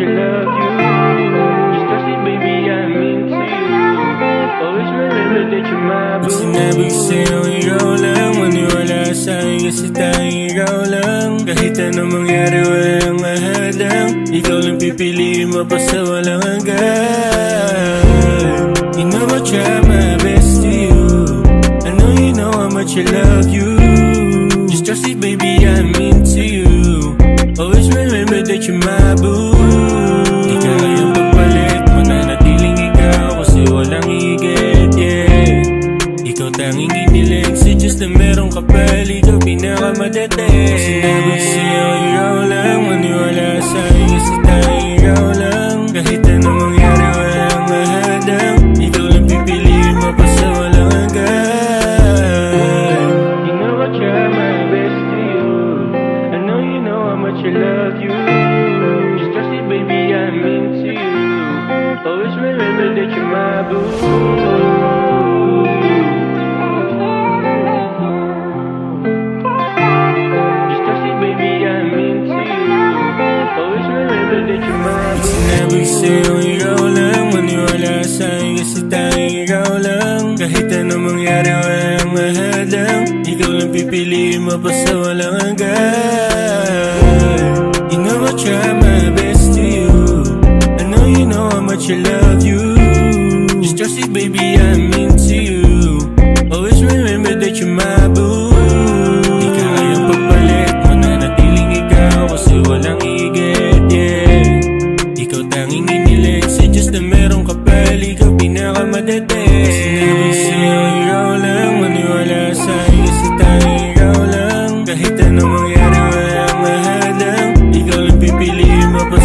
I love you. Just trust me, baby, I'm into you. Always remember that you're my boo. Pag sinabi ko sa'yo ikaw lang, maniwala sa'kin kasi tayong ikaw lang. Kahit anong mangyari walang mahadang, ikaw lang pipiliin mo pa sa walang hanggan. You know I try my best to you, I know you know how much I love you. Just trust it, baby, I'm into you. Always remember that you're my boo. Di ka kayang pagpalit, mananatiling ikaw kasi walang higit, yeah. Ikaw tanging iniling sa Diyos na merong kapal, ikaw pinakamadete. Sinabi ko sa'yo ikaw lang, maniwala sa'yo kasi tayong ikaw lang. Kahit anong mangyari walang mahadang, ikaw lang pipiliin mo pa sa walang hanggan. You know I try my best to you, I know you know how much I love you. Just trust it, baby, I'm into you. Always remember that you're my boo. Just trust it, baby, I'm into you. Always remember that you're my boo. Sinabi ko sa'yo ikaw lang, maniwala sa'kin kasi tayong ikaw lang. Kahit anong mangyari walang mahadang, ikaw lang pipiliin mo pa sa walang hanggan. You know I try my best to you, I know you know how much I love you. Just trust it, baby, I'm into you. Always remember that you're my boo. Di ka kayang pagpalit, mananatiling ikaw kasi walang higit, yeah. Ikaw tanging inilig sa Diyos na merong kapal, ikaw pinakamadete. Sinabi ko sa'yo ikaw lang, maniwala sa'kin kasi tayong ikaw lang. Kahit anong mangyari walang mahadang, ikaw lang pipiliin mo pa